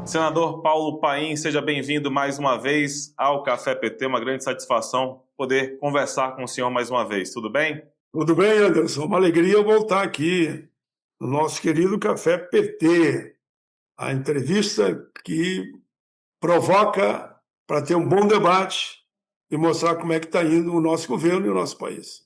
Senador Paulo Paim, seja bem-vindo mais uma vez ao Café PT. Uma grande satisfação poder conversar com o senhor mais uma vez. Tudo bem? Tudo bem, Anderson? Uma alegria voltar aqui no nosso querido Café PT. A entrevista que provoca para ter um bom debate e mostrar como é que está indo o nosso governo e o nosso país.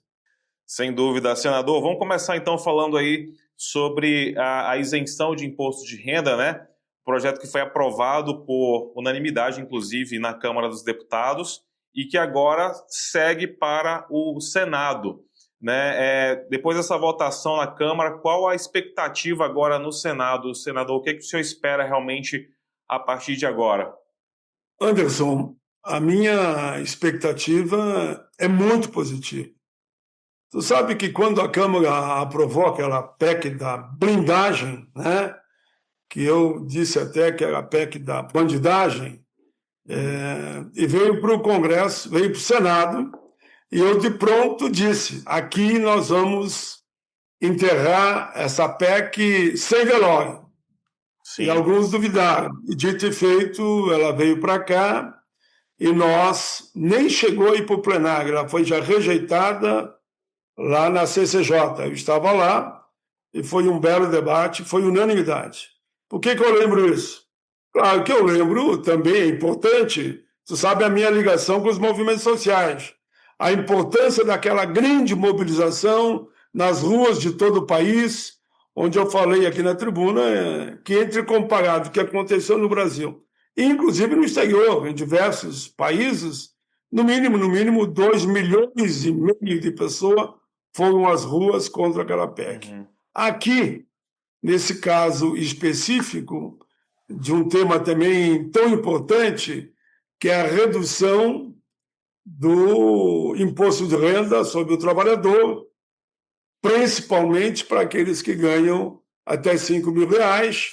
Sem dúvida. Senador, vamos começar então falando aí sobre a isenção de imposto de renda, né? Projeto que foi aprovado por unanimidade, inclusive, na Câmara dos Deputados e que agora segue para o Senado, né? Depois dessa votação na Câmara, qual a expectativa agora no Senado? Senador, o que o senhor espera realmente a partir de agora? Anderson, a minha expectativa é muito positiva. Tu sabe que quando a Câmara aprovou aquela PEC da blindagem, né, que eu disse até que era a PEC da bandidagem, e veio para o Congresso, veio para o Senado, e eu de pronto disse, aqui nós vamos enterrar essa PEC sem velório. Sim. E alguns duvidaram. E dito e feito, ela veio para cá e nós nem chegou a ir para o plenário, ela foi já rejeitada lá na CCJ. Eu estava lá e foi um belo debate, foi unanimidade. Por que eu lembro isso? Claro que eu lembro, também é importante, você sabe a minha ligação com os movimentos sociais, a importância daquela grande mobilização nas ruas de todo o país, onde eu falei aqui na tribuna, que entre comparado o que aconteceu no Brasil, inclusive no exterior, em diversos países, no mínimo 2,5 milhões de pessoas foram às ruas contra aquela PEC. Aqui, nesse caso específico, de um tema também tão importante, que é a redução do imposto de renda sobre o trabalhador, principalmente para aqueles que ganham até R$5.000,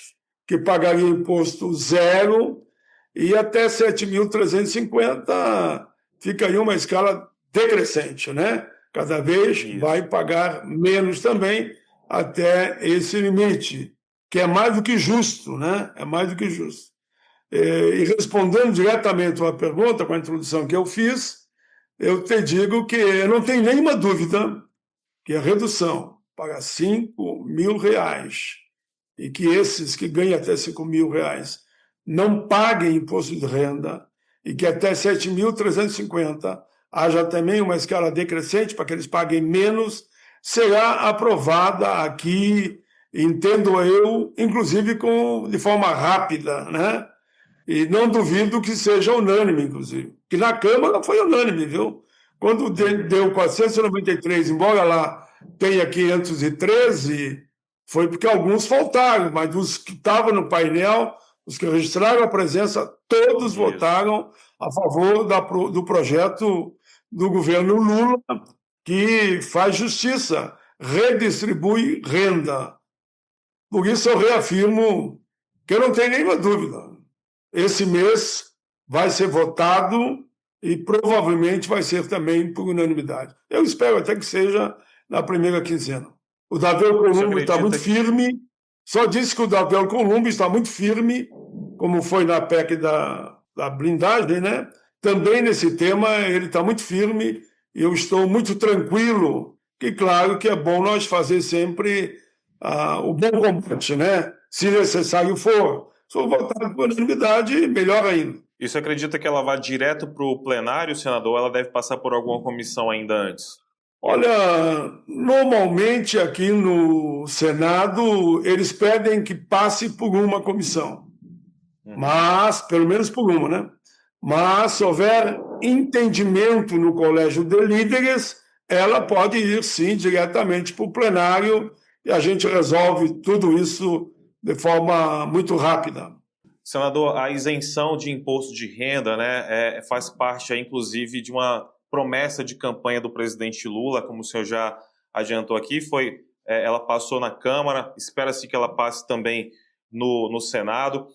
que pagariam imposto zero, e até 7.350 fica aí uma escala decrescente, né? Cada vez vai pagar menos também até esse limite, que é mais do que justo, né? É mais do que justo. E respondendo diretamente uma pergunta com a introdução que eu fiz, eu te digo que eu não tenho nenhuma dúvida que a redução para R$5.000 e que esses que ganham até R$5.000 não paguem imposto de renda e que até 7.350 haja também uma escala decrescente para que eles paguem menos, será aprovada aqui, entendo eu, inclusive de forma rápida, né? E não duvido que seja unânime, inclusive. Que na Câmara foi unânime, viu? Quando deu 493, embora lá tenha 513, foi porque alguns faltaram, mas os que estavam no painel, os que registraram a presença, todos votaram a favor do projeto do governo Lula, que faz justiça, redistribui renda. Por isso eu reafirmo que eu não tenho nenhuma dúvida. Esse mês vai ser votado e provavelmente vai ser também por unanimidade. Eu espero até que seja na primeira quinzena. O Davi Alcolumbre está muito firme, só disse que o Davi Alcolumbre está muito firme, como foi na PEC da blindagem, né? Também nesse tema ele está muito firme e eu estou muito tranquilo, que claro que é bom nós fazer sempre o bom combate, né? Se necessário for. Se for votado por unanimidade, melhor ainda. E você acredita que ela vai direto para o plenário, senador, ou ela deve passar por alguma comissão ainda antes? Olha, normalmente aqui no Senado eles pedem que passe por uma comissão. Mas, pelo menos por uma, né? Mas se houver entendimento no colégio de líderes, ela pode ir sim diretamente para o plenário e a gente resolve tudo isso de forma muito rápida. Senador, a isenção de imposto de renda, né, faz parte, inclusive, de uma promessa de campanha do presidente Lula, como o senhor já adiantou aqui, ela passou na Câmara, espera-se que ela passe também no Senado.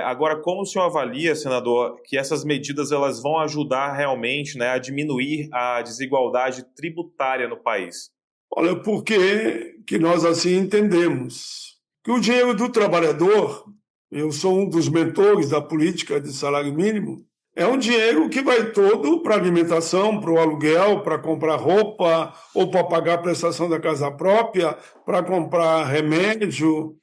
Agora, como o senhor avalia, senador, que essas medidas elas vão ajudar realmente, né, a diminuir a desigualdade tributária no país? Olha, porque que nós assim entendemos que o dinheiro do trabalhador eu sou um dos mentores da política de salário mínimo, é um dinheiro que vai todo para alimentação, para o aluguel, para comprar roupa, ou para pagar a prestação da casa própria, para comprar remédio,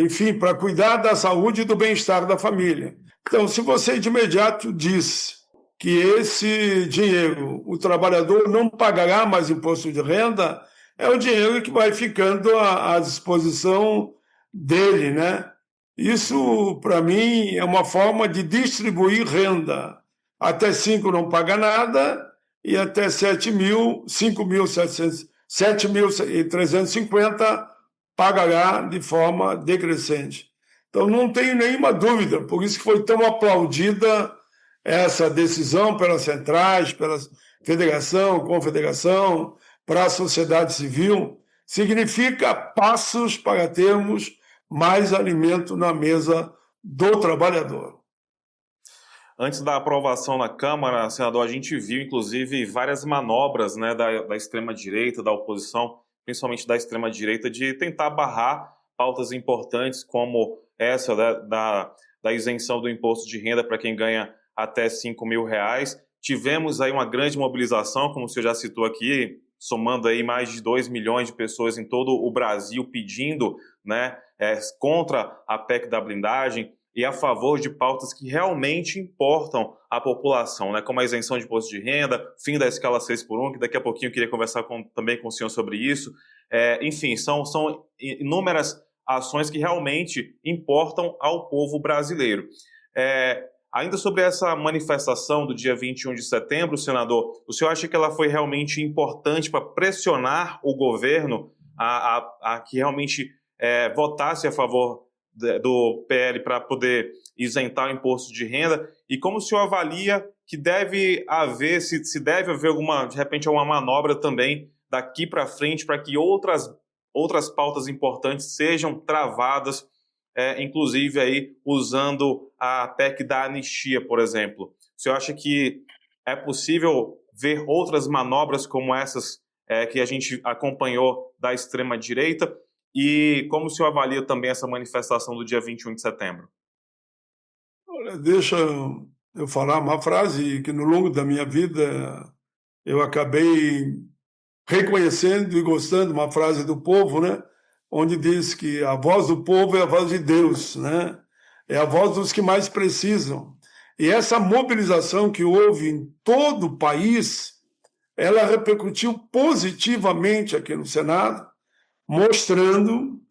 enfim, para cuidar da saúde e do bem-estar da família. Então, se você de imediato diz que esse dinheiro o trabalhador não pagará mais imposto de renda, é o dinheiro que vai ficando à disposição dele, né? Isso, para mim, é uma forma de distribuir renda. Até 5 não paga nada e até 7.350 pagará de forma decrescente. Então, não tenho nenhuma dúvida, por isso que foi tão aplaudida essa decisão pelas centrais, pela federação, confederação, para a sociedade civil, significa passos para termos mais alimento na mesa do trabalhador. Antes da aprovação na Câmara, senador, a gente viu, inclusive, várias manobras, né, da extrema-direita, da oposição, principalmente da extrema-direita, de tentar barrar pautas importantes como essa da isenção do imposto de renda para quem ganha até R$5.000. Tivemos aí uma grande mobilização, como o senhor já citou aqui, somando aí mais de 2 milhões de pessoas em todo o Brasil pedindo, né, contra a PEC da blindagem e a favor de pautas que realmente importam à população, né, como a isenção de imposto de renda, fim da escala 6x1, que daqui a pouquinho eu queria conversar também com o senhor sobre isso. Enfim, são inúmeras ações que realmente importam ao povo brasileiro. Ainda sobre essa manifestação do dia 21 de setembro, senador, o senhor acha que ela foi realmente importante para pressionar o governo a que realmente votasse a favor do PL para poder isentar o imposto de renda? E como o senhor avalia que deve haver, se deve haver de repente, uma manobra também daqui para frente para que outras pautas importantes sejam travadas, inclusive aí usando a PEC da anistia, por exemplo? O senhor acha que é possível ver outras manobras como essas que a gente acompanhou da extrema-direita? E como o senhor avalia também essa manifestação do dia 21 de setembro? Olha, deixa eu falar uma frase que no longo da minha vida eu acabei reconhecendo e gostando, uma frase do povo, né? Onde diz que a voz do povo é a voz de Deus, né? É a voz dos que mais precisam. E essa mobilização que houve em todo o país, ela repercutiu positivamente aqui no Senado, mostrando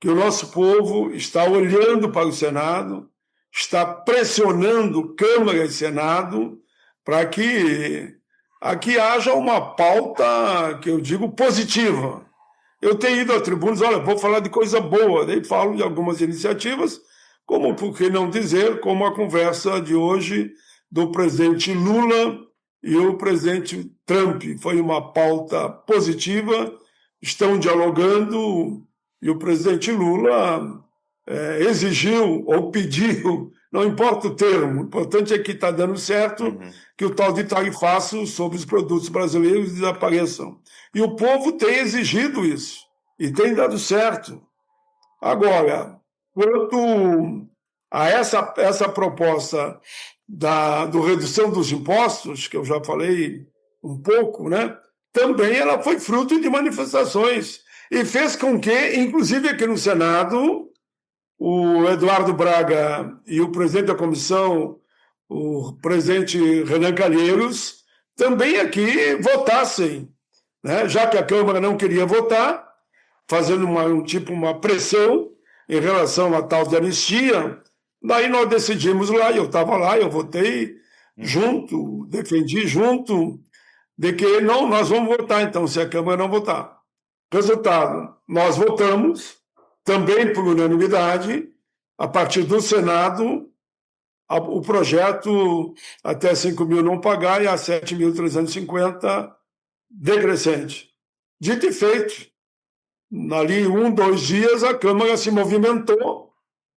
que o nosso povo está olhando para o Senado, está pressionando Câmara e Senado para que aqui haja uma pauta, que eu digo, positiva. Eu tenho ido a tribunas, olha, vou falar de coisa boa, daí falo de algumas iniciativas, como, por que não dizer, como a conversa de hoje do presidente Lula e o presidente Trump. Foi uma pauta positiva, estão dialogando, e o presidente Lula exigiu ou pediu, não importa o termo, o importante é que está dando certo, que o tal de tarifaço sobre os produtos brasileiros desapareçam. E o povo tem exigido isso, e tem dado certo. Agora, quanto a essa proposta do redução dos impostos, que eu já falei um pouco, né? Também ela foi fruto de manifestações e fez com que, inclusive aqui no Senado, o Eduardo Braga e o presidente da comissão, o presidente Renan Calheiros, também aqui votassem, né? Já que a Câmara não queria votar, fazendo uma pressão em relação à tal de anistia. Daí nós decidimos lá, eu estava lá, eu votei junto, defendi junto, de que não, nós vamos votar então, se a Câmara não votar. Resultado, nós votamos, também por unanimidade, a partir do Senado, o projeto até 5.000 não pagar e a 7.350 decrescente. Dito e feito, ali 2 dias a Câmara se movimentou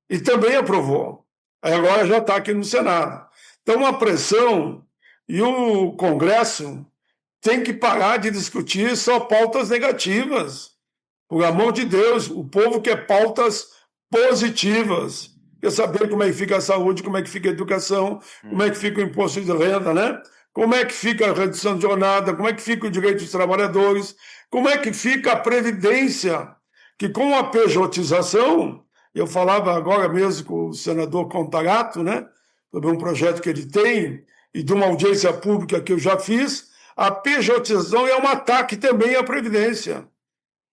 e também aprovou. Agora já está aqui no Senado. Então a pressão e o Congresso tem que parar de discutir só pautas negativas. Por amor de Deus, o povo quer pautas positivas. quer saber como é que fica a saúde, como é que fica a educação, como é que fica o imposto de renda, né? Como é que fica a redução de jornada, como é que fica o direito dos trabalhadores, como é que fica a previdência, que com a pejotização, eu falava agora mesmo com o senador Contarato, né, sobre um projeto que ele tem e de uma audiência pública que eu já fiz, a pejotização é um ataque também à previdência.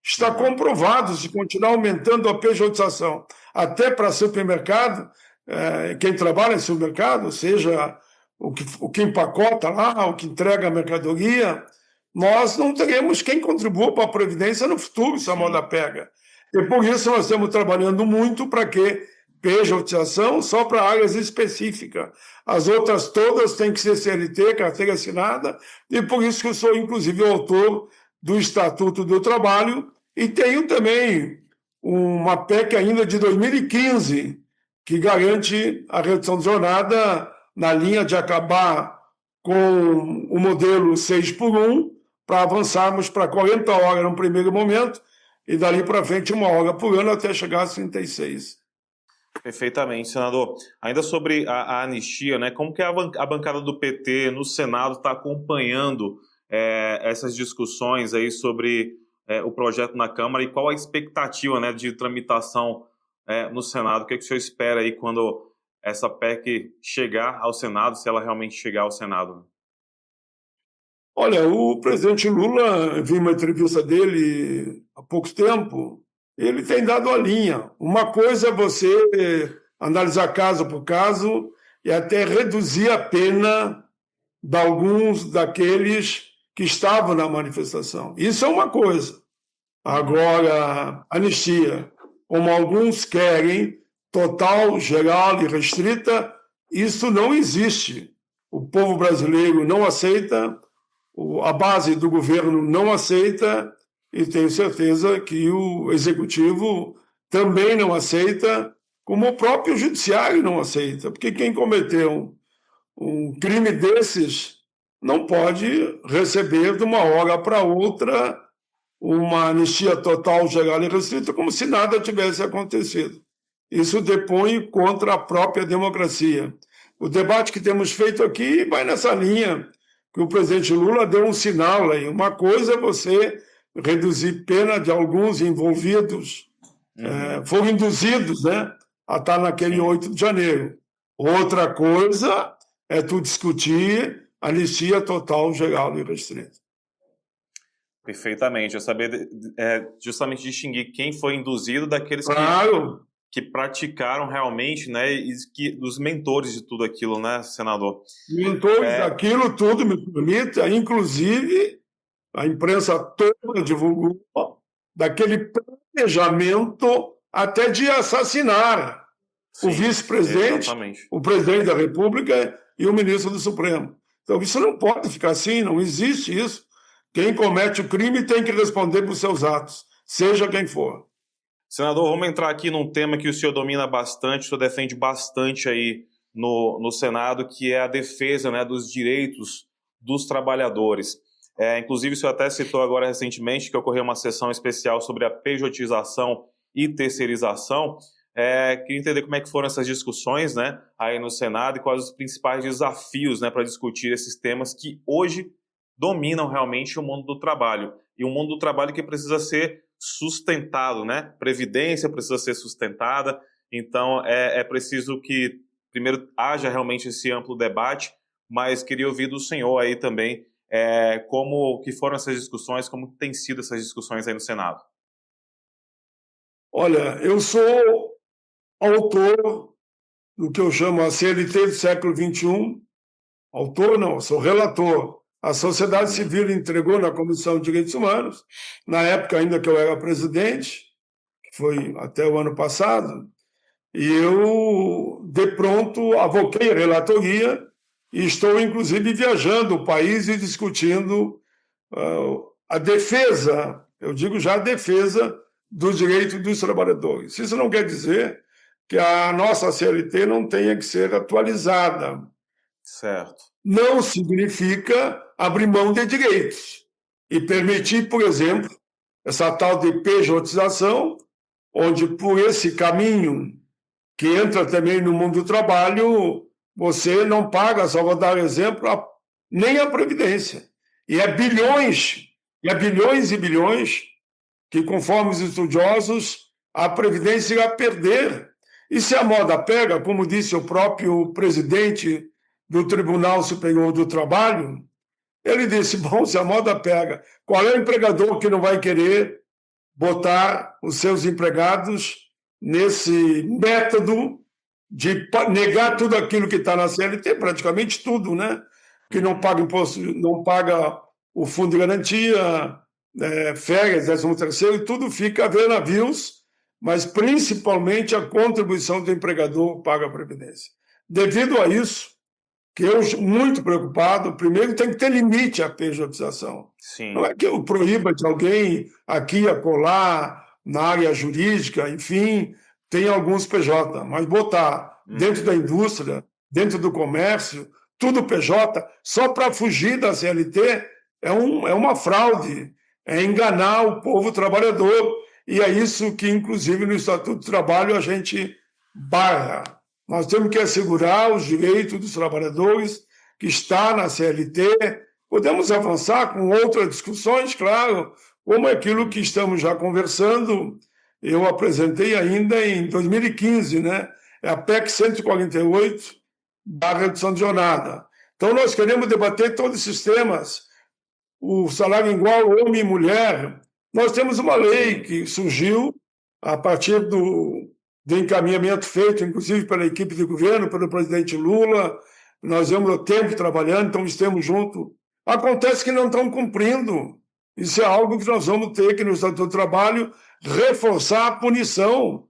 Está comprovado, se continuar aumentando a pejotização até para supermercado, quem trabalha em supermercado, seja o que empacota lá, o que entrega a mercadoria, nós não teremos quem contribua para a Previdência no futuro, se a moda pega. E por isso nós estamos trabalhando muito para que pejotização só para áreas específicas. As outras todas têm que ser CLT, carteira assinada, e por isso que eu sou, inclusive, o autor do Estatuto do Trabalho, e tenho também uma PEC ainda de 2015, que garante a redução de jornada na linha de acabar com o modelo 6 por 1, para avançarmos para 40 horas no primeiro momento, e dali para frente 1 hora por ano até chegar a 36. Perfeitamente, senador. Ainda sobre a anistia, né? Como que a bancada do PT no Senado está acompanhando essas discussões aí sobre o projeto na Câmara e qual a expectativa, né, de tramitação no Senado? O que o senhor espera aí quando essa PEC chegar ao Senado, se ela realmente chegar ao Senado? Olha, o presidente Lula, vi uma entrevista dele há pouco tempo, ele tem dado a linha. Uma coisa é você analisar caso por caso e até reduzir a pena de alguns daqueles que estavam na manifestação. Isso é uma coisa. Agora, anistia, como alguns querem, total, geral e restrita, isso não existe. O povo brasileiro não aceita, a base do governo não aceita, e tenho certeza que o executivo também não aceita, como o próprio judiciário não aceita, porque quem cometeu um crime desses não pode receber de uma hora para outra uma anistia total, geral e restrita, como se nada tivesse acontecido. Isso depõe contra a própria democracia. O debate que temos feito aqui vai nessa linha, que o presidente Lula deu um sinal aí. Uma coisa é você reduzir pena de alguns envolvidos, foram induzidos, né, a estar naquele 8 de janeiro. Outra coisa é tu discutir anistia total, geral e restrita. Perfeitamente. Eu saber justamente distinguir quem foi induzido daqueles que praticaram realmente, né, e dos mentores de tudo aquilo, né, senador? Mentores daquilo tudo, me permita, inclusive a imprensa toda divulgou daquele planejamento até de assassinar o vice-presidente, o presidente da República e o ministro do Supremo. Então isso não pode ficar assim, não existe isso. Quem comete o crime tem que responder por seus atos, seja quem for. Senador, vamos entrar aqui num tema que o senhor domina bastante, o senhor defende bastante aí no Senado, que é a defesa, né, dos direitos dos trabalhadores. Inclusive, o senhor até citou agora recentemente que ocorreu uma sessão especial sobre a pejotização e terceirização. Queria entender como é que foram essas discussões, né, aí no Senado e quais os principais desafios, né, para discutir esses temas que hoje dominam realmente o mundo do trabalho. E um mundo do trabalho que precisa ser sustentado, né? Previdência precisa ser sustentada. Então, é preciso que, primeiro, haja realmente esse amplo debate, mas queria ouvir do senhor aí também como que foram essas discussões, como têm sido essas discussões aí no Senado. Olha, eu sou autor do que eu chamo a CLT do século XXI. Autor não, sou relator. A sociedade civil entregou na Comissão de Direitos Humanos, na época ainda que eu era presidente, que foi até o ano passado, e eu, de pronto, avoquei a relatoria e estou, inclusive, viajando o país e discutindo a defesa, eu digo já a defesa dos direitos dos trabalhadores. Isso não quer dizer que a nossa CLT não tenha que ser atualizada. Certo. Não significa abrir mão de direitos e permitir, por exemplo, essa tal de pejotização, onde por esse caminho que entra também no mundo do trabalho, você não paga, só vou dar exemplo, nem a Previdência. E é bilhões e bilhões que, conforme os estudiosos, a Previdência irá perder. E se a moda pega, como disse o próprio presidente do Tribunal Superior do Trabalho, ele disse, bom, se a moda pega, qual é o empregador que não vai querer botar os seus empregados nesse método de negar tudo aquilo que está na CLT, praticamente tudo, né? Que não paga imposto, não paga o fundo de garantia, férias, 13º, e tudo fica a ver navios, mas principalmente a contribuição do empregador paga a Previdência. Devido a isso, que eu, muito preocupado, primeiro tem que ter limite à pejotização. Sim. Não é que eu proíba de alguém aqui a colar, na área jurídica, enfim, tem alguns PJ, mas botar dentro da indústria, dentro do comércio, tudo PJ, só para fugir da CLT, é uma fraude, é enganar o povo trabalhador, e é isso que, inclusive, no Estatuto do Trabalho a gente barra. Nós temos que assegurar os direitos dos trabalhadores que está na CLT. Podemos avançar com outras discussões, claro, como aquilo que estamos já conversando. Eu apresentei ainda em 2015, né? É a PEC 148 da redução de jornada. Então, nós queremos debater todos esses temas. O salário igual, homem e mulher. Nós temos uma lei que surgiu a partir do encaminhamento feito, inclusive pela equipe de governo, pelo presidente Lula. Nós vemos o tempo trabalhando, então estamos juntos. Acontece que não estão cumprindo. Isso é algo que nós vamos ter que, no Estatuto do Trabalho, reforçar a punição.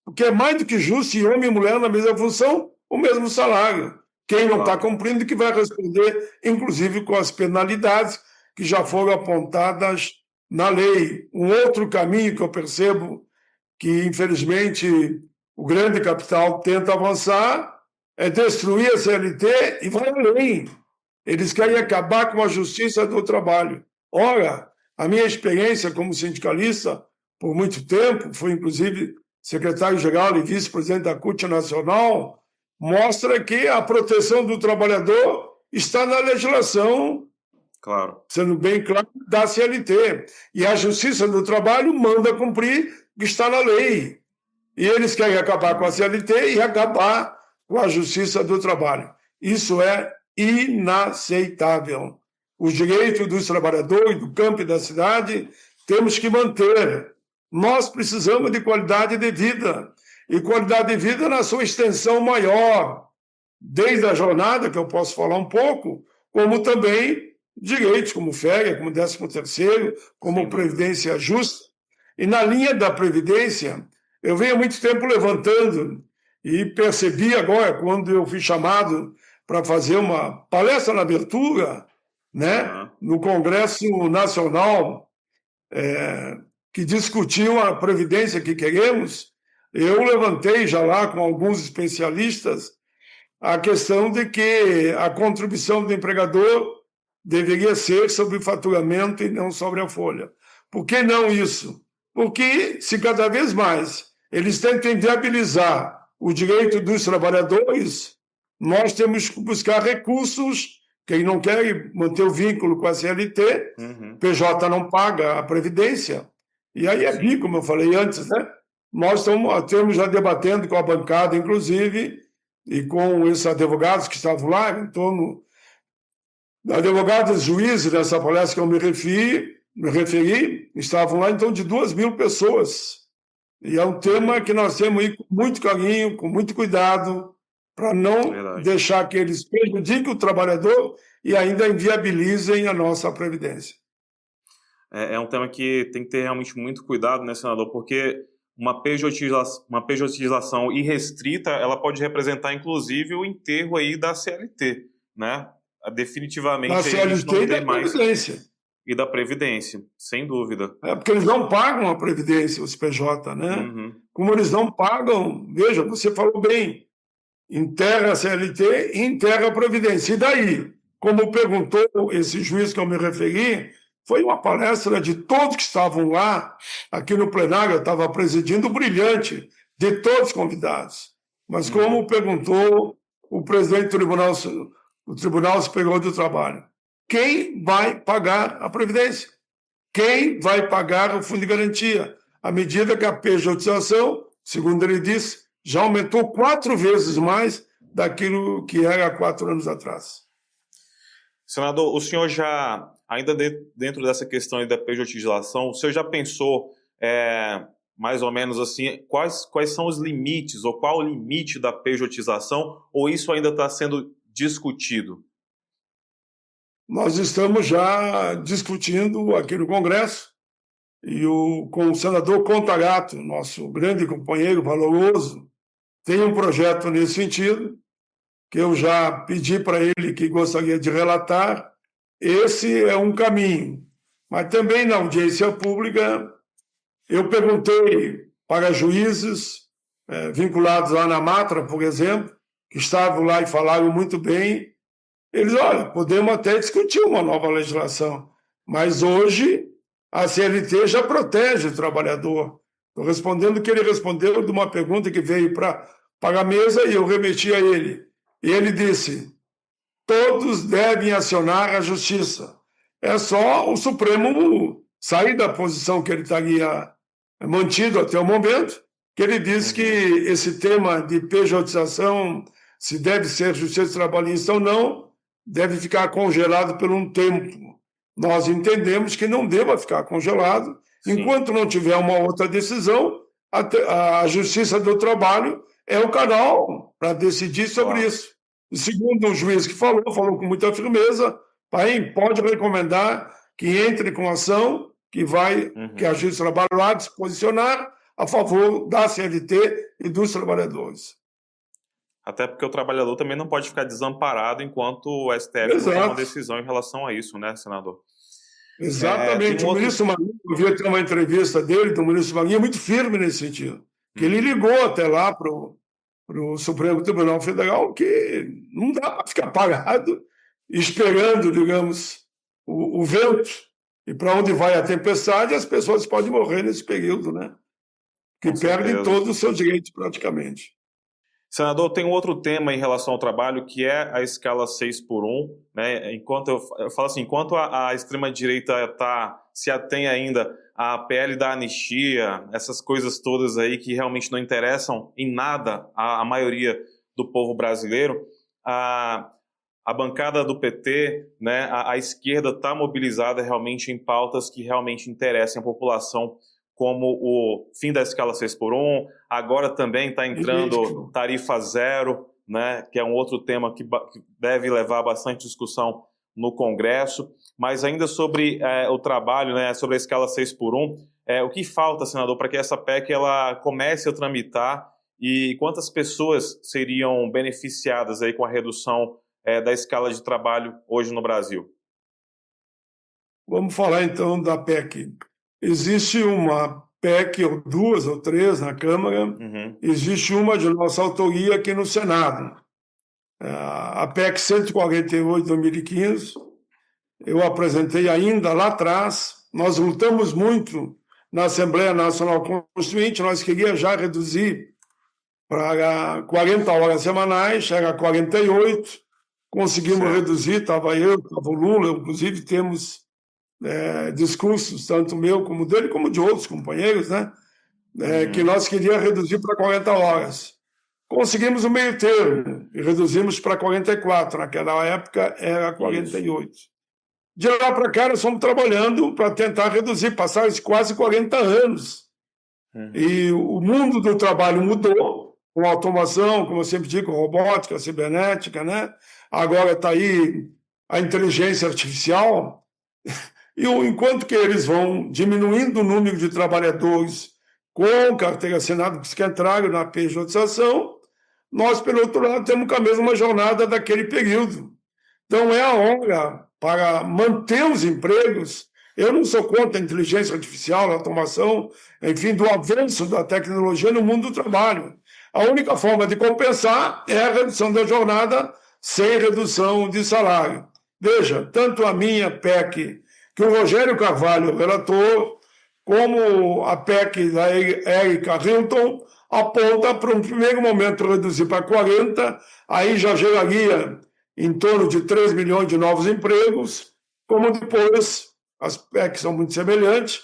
Porque é mais do que justo, e homem e mulher na mesma função, o mesmo salário. Quem não está cumprindo que vai responder, inclusive com as penalidades que já foram apontadas na lei. Um outro caminho que eu percebo que, infelizmente, o grande capital tenta avançar é destruir a CLT e vai além. Eles querem acabar com a justiça do trabalho. Ora, a minha experiência como sindicalista, por muito tempo, fui inclusive secretário-geral e vice-presidente da CUT Nacional, mostra que a proteção do trabalhador está na legislação, claro, sendo bem claro, da CLT. E a Justiça do Trabalho manda cumprir o que está na lei. E eles querem acabar com a CLT e acabar com a Justiça do Trabalho. Isso é inaceitável. Os direitos dos trabalhadores do campo e da cidade temos que manter. Nós precisamos de qualidade de vida, e qualidade de vida na sua extensão maior, desde a jornada, que eu posso falar um pouco, como também direitos como férias, como 13º, como previdência justa. E na linha da previdência, eu venho há muito tempo levantando, e percebi agora, quando eu fui chamado para fazer uma palestra na abertura, né, no Congresso Nacional, que discutiu a previdência que queremos, eu levantei já lá com alguns especialistas a questão de que a contribuição do empregador deveria ser sobre o faturamento e não sobre a folha. Por que não isso? Porque se cada vez mais eles tentam inviabilizar o direito dos trabalhadores, nós temos que buscar recursos. Quem não quer manter o vínculo com a CLT, PJ não paga a Previdência. E aí aqui, como eu falei antes, né, nós estamos já debatendo com a bancada, inclusive, e com esses advogados que estavam lá, em torno de advogados juízes, nessa palestra que eu me referi, estavam lá em torno de 2.000 pessoas. E é um tema que nós temos aí com muito carinho, com muito cuidado, para não deixar que eles prejudiquem o trabalhador e ainda inviabilizem a nossa Previdência. É um tema que tem que ter realmente muito cuidado, né, senador? Porque uma pejotização irrestrita, ela pode representar, inclusive, o enterro aí da CLT, né? Definitivamente, da CLT a gente não e tem da mais... Previdência. E da Previdência, sem dúvida. Porque eles não pagam a Previdência, os PJ, né? Como eles não pagam, veja, você falou bem, enterra a CLT e enterra a Previdência. E daí, como perguntou esse juiz que eu me referi, foi uma palestra de todos que estavam lá, aqui no plenário, eu estava presidindo, brilhante, de todos os convidados. Mas como perguntou o presidente do Tribunal Superior do Trabalho, quem vai pagar a Previdência? Quem vai pagar o Fundo de Garantia? À medida que a pejotização, segundo ele disse, já aumentou 4 vezes mais daquilo que era há 4 anos atrás. Senador, o senhor já, ainda dentro dessa questão da pejotização, o senhor já pensou, mais ou menos assim, quais são os limites, ou qual o limite da pejotização, ou isso ainda está sendo discutido? Nós estamos já discutindo aqui no Congresso, e com o senador Contagato, nosso grande companheiro valoroso, tem um projeto nesse sentido, que eu já pedi para ele que gostaria de relatar. Esse é um caminho. Mas também na audiência pública, eu perguntei para juízes vinculados lá na Matra, por exemplo, que estavam lá e falaram muito bem. Eles, olha, podemos até discutir uma nova legislação, mas hoje a CLT já protege o trabalhador. Estou respondendo o que ele respondeu de uma pergunta que veio para a mesa e eu remeti a ele. E ele disse, todos devem acionar a justiça. É só o Supremo sair da posição que ele estaria mantido até o momento, que ele diz que esse tema de pejotização, se deve ser justiça trabalhista ou não, deve ficar congelado por um tempo. Nós entendemos que não deva ficar congelado. Sim. Enquanto não tiver uma outra decisão, a Justiça do Trabalho é o canal para decidir sobre isso. E segundo o juiz que falou com muita firmeza, pode recomendar que entre com ação, que a Justiça do Trabalho há de se posicionar a favor da CLT e dos trabalhadores. Até porque o trabalhador também não pode ficar desamparado enquanto o STF não toma uma decisão em relação a isso, né, senador? Exatamente. O ministro Marinho, eu vi até uma entrevista dele, do ministro Marinho, muito firme nesse sentido. Que ele ligou até lá para o Supremo Tribunal Federal que não dá para ficar parado esperando, digamos, o vento. E para onde vai a tempestade, as pessoas podem morrer nesse período, né? Que perdem todos os seus direitos praticamente. Senador, tem um outro tema em relação ao trabalho, que é a escala 6x1, né? Enquanto eu falo assim, enquanto a extrema-direita se atém ainda à PL da anistia, essas coisas todas aí que realmente não interessam em nada à maioria do povo brasileiro, a bancada do PT, né, a esquerda está mobilizada realmente em pautas que realmente interessam a população, como o fim da escala 6x1, agora também está entrando tarifa zero, né, que é um outro tema que deve levar bastante discussão no Congresso. Mas ainda sobre o trabalho, né, sobre a escala 6x1, o que falta, senador, para que essa PEC ela comece a tramitar e quantas pessoas seriam beneficiadas aí com a redução da escala de trabalho hoje no Brasil? Vamos falar então da PEC. Existe uma PEC, ou 2 ou 3 na Câmara, existe uma de nossa autoria aqui no Senado. A PEC 148 de 2015, eu apresentei ainda lá atrás, nós lutamos muito na Assembleia Nacional Constituinte, nós queríamos já reduzir para 40 horas semanais, chega a 48, conseguimos reduzir, estava o Lula, inclusive temos discursos, tanto meu como dele, como de outros companheiros, né? Que nós queríamos reduzir para 40 horas. Conseguimos o meio termo e reduzimos para 44, naquela época era 48. De lá para cá nós fomos trabalhando para tentar reduzir, passaram quase 40 anos. E o mundo do trabalho mudou, com automação, como eu sempre digo, robótica, cibernética, né? Agora está aí a inteligência artificial. E enquanto que eles vão diminuindo o número de trabalhadores com carteira assinada que entraram na pejotização, nós, pelo outro lado, temos com a mesma jornada daquele período. Então, é a hora para manter os empregos. Eu não sou contra a inteligência artificial, a automação, enfim, do avanço da tecnologia no mundo do trabalho. A única forma de compensar é a redução da jornada sem redução de salário. Veja, tanto a minha PEC, que o Rogério Carvalho, relator, como a PEC da Erika Hilton, aponta para um primeiro momento reduzir para 40, aí já geraria em torno de 3 milhões de novos empregos, como depois, as PECs são muito semelhantes,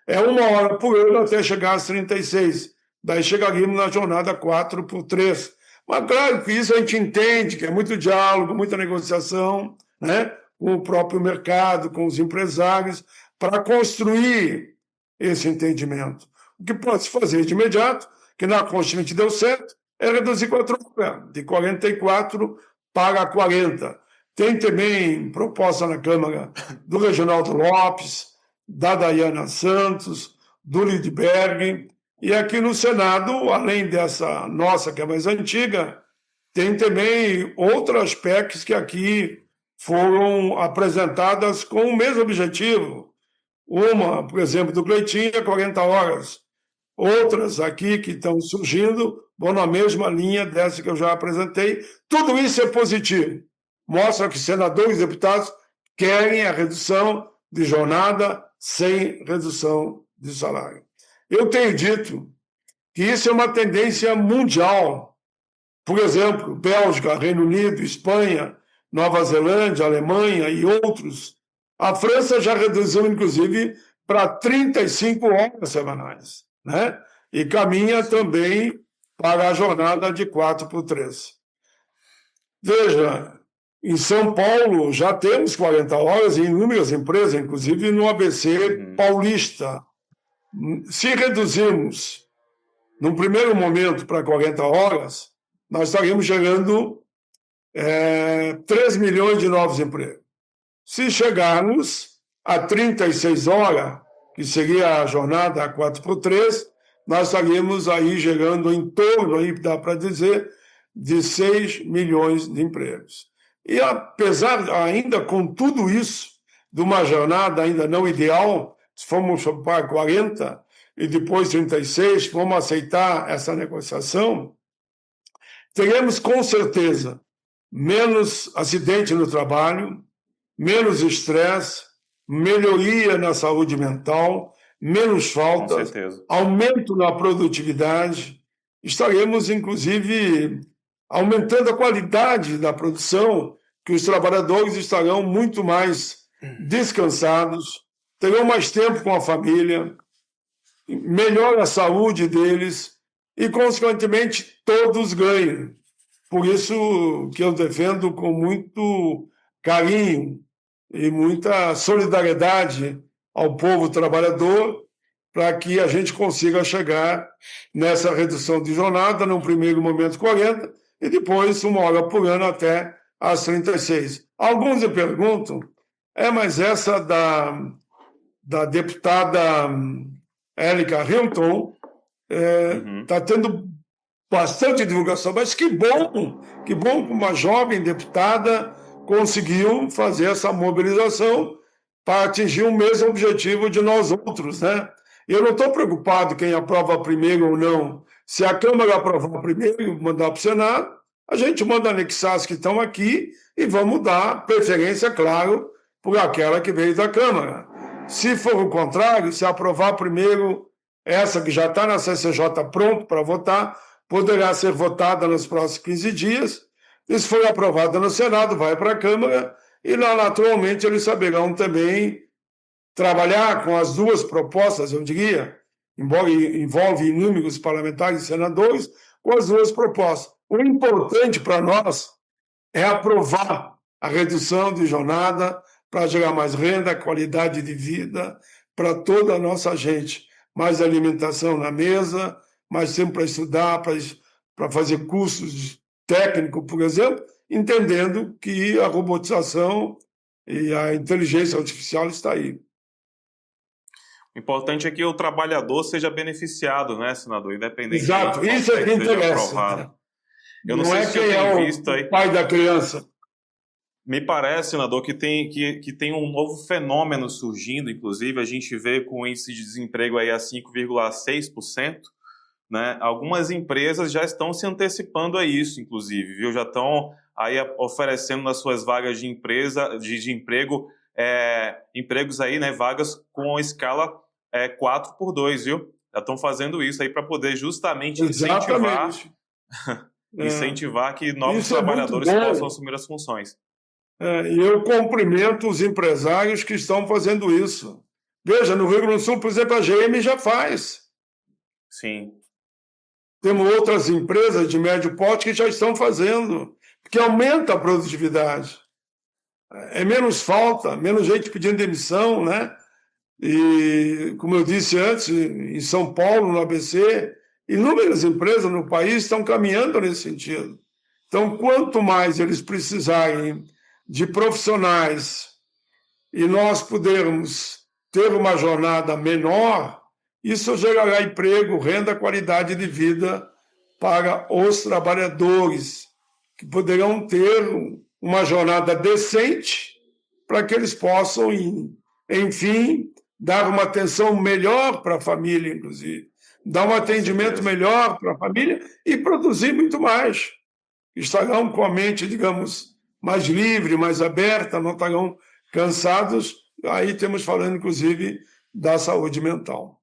é 1 hora por ano até chegar às 36. Daí chegaríamos na jornada 4x3. Mas claro que isso a gente entende, que é muito diálogo, muita negociação, né, com o próprio mercado, com os empresários, para construir esse entendimento. O que pode se fazer de imediato, que na Constituinte deu certo, é reduzir 4 horas, de 44 para 40. Tem também proposta na Câmara do Reginaldo Lopes, da Dayana Santos, do Lidberg, e aqui no Senado, além dessa nossa, que é mais antiga, tem também outras PECs que aqui foram apresentadas com o mesmo objetivo. Uma, por exemplo, do Cleitinho, é 40 horas. Outras aqui que estão surgindo vão na mesma linha dessa que eu já apresentei. Tudo isso é positivo. Mostra que senadores e deputados querem a redução de jornada sem redução de salário. Eu tenho dito que isso é uma tendência mundial. Por exemplo, Bélgica, Reino Unido, Espanha, Nova Zelândia, Alemanha e outros. A França já reduziu, inclusive, para 35 horas semanais, né? E caminha também para a jornada de 4x3. Veja, em São Paulo já temos 40 horas em inúmeras empresas, inclusive no ABC paulista. Se reduzirmos, num primeiro momento, para 40 horas, nós estaríamos gerando 3 milhões de novos empregos. Se chegarmos a 36 horas, que seria a jornada 4x3, nós estaríamos aí gerando em torno, aí dá para dizer, de 6 milhões de empregos. E apesar, ainda com tudo isso, de uma jornada ainda não ideal, se formos para 40 e depois 36, vamos aceitar essa negociação, teremos com certeza menos acidente no trabalho, menos estresse, melhoria na saúde mental, menos faltas, aumento na produtividade. Estaremos, inclusive, aumentando a qualidade da produção, que os trabalhadores estarão muito mais descansados, terão mais tempo com a família, melhora a saúde deles e, consequentemente, todos ganham. Por isso que eu defendo com muito carinho e muita solidariedade ao povo trabalhador para que a gente consiga chegar nessa redução de jornada, num primeiro momento 40, e depois 1 hora por ano até às 36. Alguns me perguntam, mas essa da deputada Érica Hilton está tendo bastante divulgação, mas que bom que uma jovem deputada conseguiu fazer essa mobilização para atingir o mesmo objetivo de nós outros, né? Eu não estou preocupado quem aprova primeiro ou não. Se a Câmara aprovar primeiro e mandar para o Senado, a gente manda anexar as que estão aqui e vamos dar preferência, claro, por aquela que veio da Câmara. Se for o contrário, se aprovar primeiro essa que já está na CCJ pronto para votar, poderá ser votada nos próximos 15 dias, e se for aprovada no Senado, vai para a Câmara, e lá, naturalmente, eles saberão também trabalhar com as duas propostas, eu diria, embora envolve inúmeros parlamentares e senadores, com as duas propostas. O importante para nós é aprovar a redução de jornada para gerar mais renda, qualidade de vida para toda a nossa gente. Mais alimentação na mesa, mais tempo para estudar, para fazer cursos técnicos, por exemplo, entendendo que a robotização e a inteligência artificial está aí. O importante é que o trabalhador seja beneficiado, né, senador? Independente. Exato, isso é que interessa. Eu não sei se quem é visto o aí. pai da criança. Me parece, senador, que tem um novo fenômeno surgindo, inclusive a gente vê com o índice de desemprego aí a 5,6%, né? Algumas empresas já estão se antecipando a isso, inclusive, viu? Já estão aí oferecendo nas suas vagas de emprego, empregos aí, né? Vagas com escala 4x2, viu? já estão fazendo isso aí para poder justamente Exatamente. incentivar que novos Isso é muito trabalhadores bom. possam assumir as funções. E eu cumprimento os empresários que estão fazendo isso. Veja, no Rio Grande do Sul, por exemplo, a GM já faz. Sim. Temos outras empresas de médio porte que já estão fazendo, porque aumenta a produtividade. É menos falta, menos gente pedindo demissão, né? E, como eu disse antes, em São Paulo, no ABC, inúmeras empresas no país estão caminhando nesse sentido. Então, quanto mais eles precisarem de profissionais e nós pudermos ter uma jornada menor, isso gerará emprego, renda, qualidade de vida para os trabalhadores, que poderão ter uma jornada decente para que eles possam, enfim, dar uma atenção melhor para a família, inclusive, dar um atendimento melhor para a família e produzir muito mais. Estarão com a mente, digamos, mais livre, mais aberta, não estarão cansados. Aí temos falando, inclusive, da saúde mental.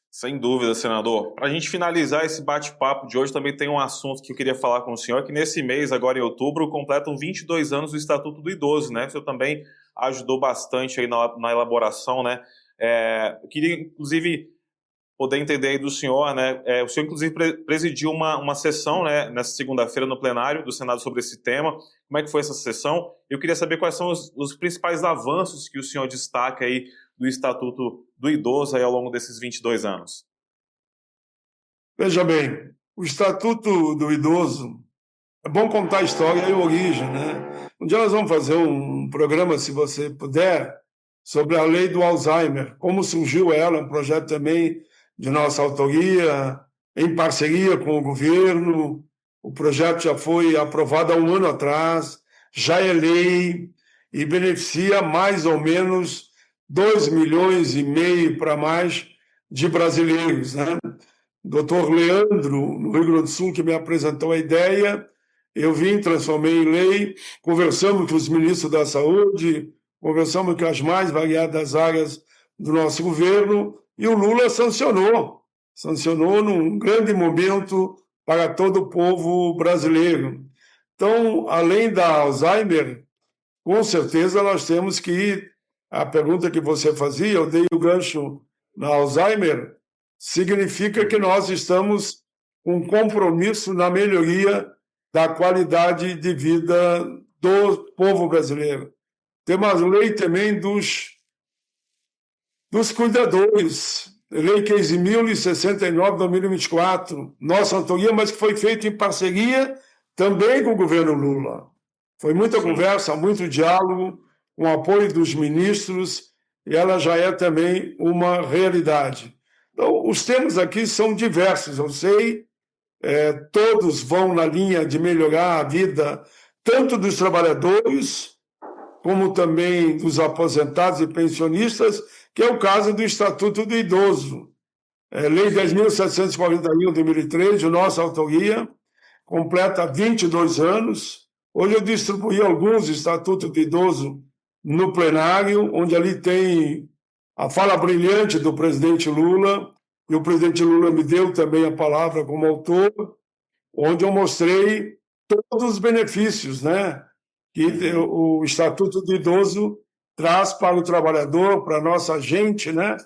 Sem dúvida, senador. Para a gente finalizar esse bate-papo de hoje, também tem um assunto que eu queria falar com o senhor, que nesse mês, agora em outubro, completam 22 anos do Estatuto do Idoso, né? O senhor também ajudou bastante aí na elaboração, né? Eu queria, inclusive, poder entender aí do senhor, né? O senhor, inclusive, presidiu uma sessão, né, nessa segunda-feira no plenário do Senado sobre esse tema. Como é que foi essa sessão? Eu queria saber quais são os principais avanços que o senhor destaca aí do Estatuto do Idoso aí ao longo desses 22 anos. Veja bem, o Estatuto do Idoso, é bom contar a história e a origem, né? Um dia nós vamos fazer um programa, se você puder, sobre a lei do Alzheimer, como surgiu ela, um projeto também de nossa autoria, em parceria com o governo. O projeto já foi aprovado há um ano atrás, já é lei e beneficia mais ou menos 2,5 milhões para mais de brasileiros, né? Dr. Leandro, no Rio Grande do Sul, que me apresentou a ideia, eu vim, transformei em lei, conversamos com os ministros da Saúde, conversamos com as mais variadas áreas do nosso governo, e o Lula sancionou num grande momento para todo o povo brasileiro. Então, além da Alzheimer, com certeza nós temos que, a pergunta que você fazia, eu dei o gancho na Alzheimer, significa que nós estamos com um compromisso na melhoria da qualidade de vida do povo brasileiro. Temos a lei também dos cuidadores, lei 15.069 de 2024, nossa autoria, mas que foi feita em parceria também com o governo Lula. Foi muita conversa, muito diálogo, com o apoio dos ministros, e ela já é também uma realidade. Então, os temas aqui são diversos, eu sei, todos vão na linha de melhorar a vida tanto dos trabalhadores, como também dos aposentados e pensionistas, que é o caso do Estatuto do Idoso. Lei 10.741 de 2003, de nossa autoria, completa 22 anos. Hoje eu distribuí alguns Estatutos do Idoso no plenário, onde ali tem a fala brilhante do presidente Lula, e o presidente Lula me deu também a palavra como autor, onde eu mostrei todos os benefícios, né, que o Estatuto do Idoso traz para o trabalhador, para a nossa gente, né?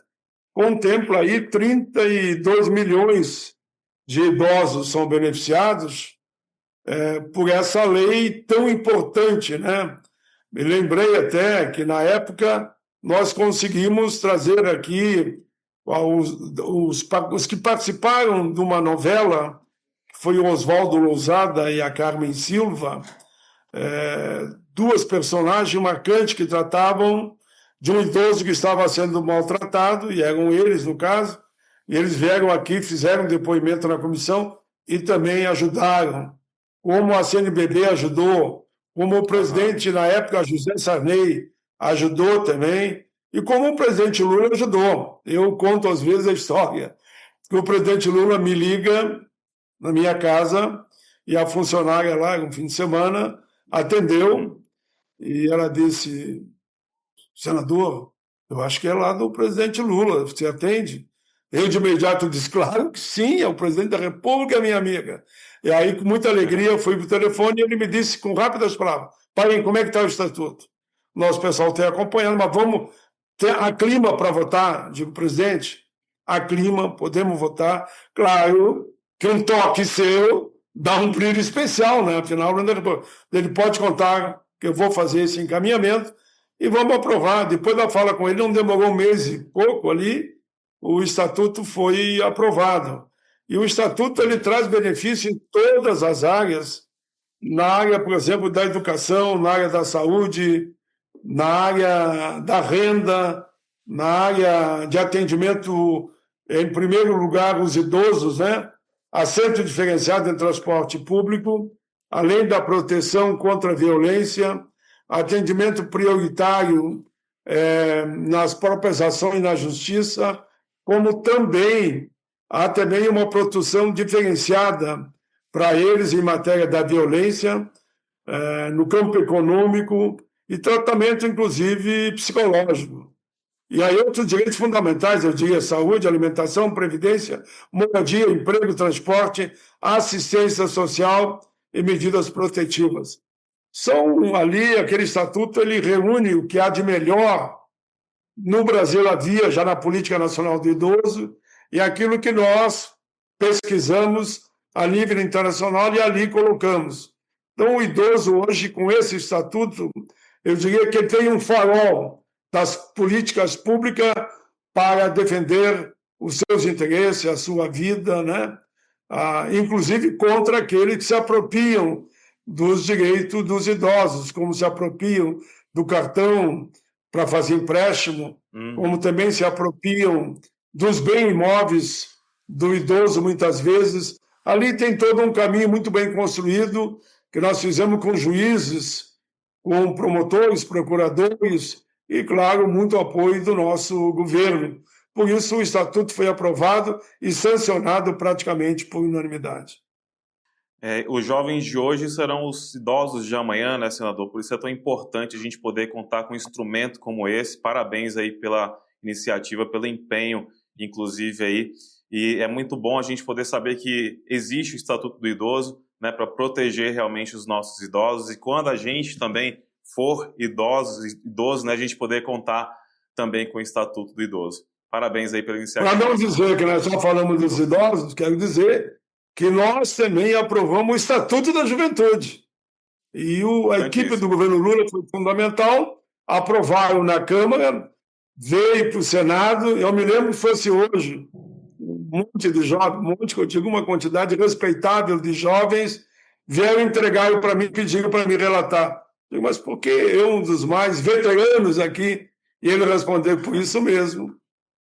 Contempla aí 32 milhões de idosos são beneficiados por essa lei tão importante, né? Me lembrei até que, na época, nós conseguimos trazer aqui os que participaram de uma novela, que foi o Oswaldo Lousada e a Carmen Silva, duas personagens marcantes que tratavam de um idoso que estava sendo maltratado, e eram eles, no caso, e eles vieram aqui, fizeram depoimento na comissão e também ajudaram, como a CNBB ajudou, como o presidente, na época, José Sarney, ajudou também, e como o presidente Lula ajudou. Eu conto às vezes a história, que o presidente Lula me liga na minha casa, e a funcionária lá, no fim de semana, atendeu, e ela disse: senador, eu acho que é lá do presidente Lula, você atende? Eu, de imediato, disse, claro que sim, é o presidente da República, minha amiga. E aí, com muita alegria, eu fui para o telefone e ele me disse, com rápidas palavras, pai, como é que está o estatuto? Nosso pessoal tem acompanhado, mas vamos ter a clima para votar? Digo, presidente, a clima, podemos votar. Claro que um toque seu dá um brilho especial, né? Afinal, ele pode contar que eu vou fazer esse encaminhamento e vamos aprovar. Depois da fala com ele, não demorou um mês e pouco ali, o estatuto foi aprovado. E o estatuto ele traz benefício em todas as áreas, na área, por exemplo, da educação, na área da saúde, na área da renda, na área de atendimento, em primeiro lugar, os idosos, né? Assento diferenciado em transporte público, além da proteção contra a violência, atendimento prioritário nas próprias ações na justiça, como também há também uma proteção diferenciada para eles em matéria da violência, no campo econômico e tratamento, inclusive, psicológico. E aí outros direitos fundamentais, eu diria, saúde, alimentação, previdência, moradia, emprego, transporte, assistência social e medidas protetivas. São ali, aquele estatuto, ele reúne o que há de melhor no Brasil havia já na Política Nacional do Idoso e aquilo que nós pesquisamos a nível internacional e ali colocamos. Então, o idoso hoje, com esse estatuto, eu diria que tem um farol das políticas públicas para defender os seus interesses, a sua vida, né? Inclusive contra aqueles que se apropriam dos direitos dos idosos, como se apropriam do cartão para fazer empréstimo, como também se apropriam dos bens imóveis do idoso, muitas vezes. Ali tem todo um caminho muito bem construído, que nós fizemos com juízes, com promotores, procuradores e, claro, muito apoio do nosso governo. Por isso, o Estatuto foi aprovado e sancionado praticamente por unanimidade. Os jovens de hoje serão os idosos de amanhã, né, senador? Por isso é tão importante a gente poder contar com um instrumento como esse. Parabéns aí pela iniciativa, pelo empenho, inclusive aí. E é muito bom a gente poder saber que existe o Estatuto do Idoso, né, para proteger realmente os nossos idosos. E quando a gente também for idoso, né, a gente poder contar também com o Estatuto do Idoso. Parabéns aí pela iniciativa. Para não dizer que nós só falamos dos idosos, quero dizer que nós também aprovamos o Estatuto da Juventude. E a equipe do governo Lula foi fundamental, aprovaram na Câmara, veio para o Senado, eu me lembro que fosse hoje, um monte de jovens, que eu digo uma quantidade respeitável de jovens, vieram entregar para mim, pediram para me relatar. Eu digo, mas por que eu, um dos mais veteranos aqui? E ele respondeu, por isso mesmo,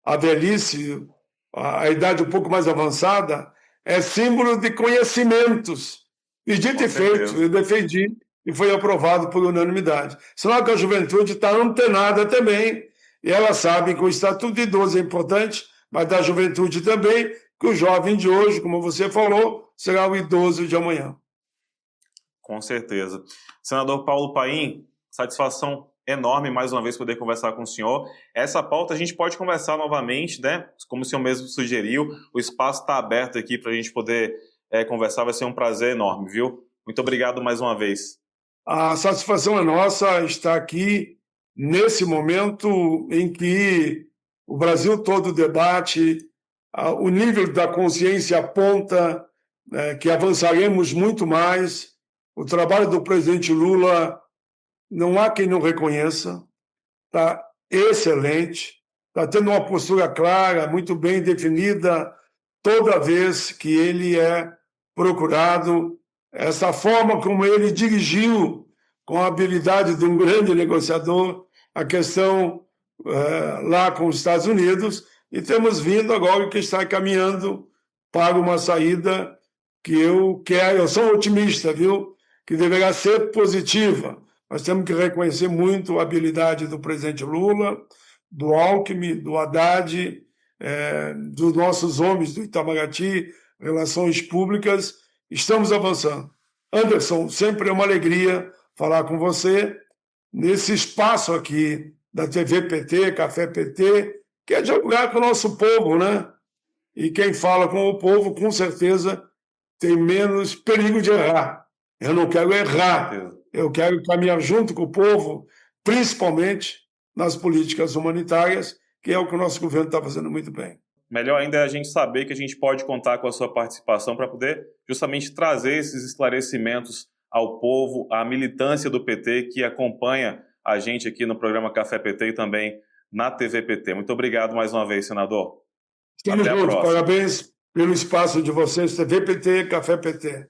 a velhice, a idade um pouco mais avançada, é símbolo de conhecimentos. E dito e feito, eu defendi e foi aprovado por unanimidade. Senão que a juventude está antenada também, e ela sabe que o Estatuto de Idoso é importante, mas da juventude também, que o jovem de hoje, como você falou, será o idoso de amanhã. Com certeza. Senador Paulo Paim, satisfação enorme mais uma vez poder conversar com o senhor. Essa pauta a gente pode conversar novamente, né? Como o senhor mesmo sugeriu, o espaço está aberto aqui para a gente poder conversar, vai ser um prazer enorme, viu? Muito obrigado mais uma vez. A satisfação é nossa estar aqui nesse momento em que o Brasil todo debate, o nível da consciência aponta que avançaremos muito mais. O trabalho do presidente Lula, não há quem não reconheça, está excelente, está tendo uma postura clara, muito bem definida, toda vez que ele é procurado. Essa forma como ele dirigiu, com a habilidade de um grande negociador, a questão lá com os Estados Unidos, e temos vindo agora que está caminhando para uma saída que eu quero, eu sou otimista, viu? Que deverá ser positiva. Nós temos que reconhecer muito a habilidade do presidente Lula, do Alckmin, do Haddad, dos nossos homens do Itamaraty, relações públicas. Estamos avançando. Anderson, sempre é uma alegria falar com você nesse espaço aqui da TV PT, Café PT, que é dialogar com o nosso povo, né? e quem fala com o povo, com certeza, tem menos perigo de errar. Eu não quero errar, eu quero caminhar junto com o povo, principalmente nas políticas humanitárias, que é o que o nosso governo está fazendo muito bem. Melhor ainda é a gente saber que a gente pode contar com a sua participação para poder justamente trazer esses esclarecimentos ao povo, à militância do PT que acompanha a gente aqui no programa Café PT e também na TV PT. Muito obrigado mais uma vez, senador. Estamos juntos. Parabéns pelo espaço de vocês, TV PT, Café PT.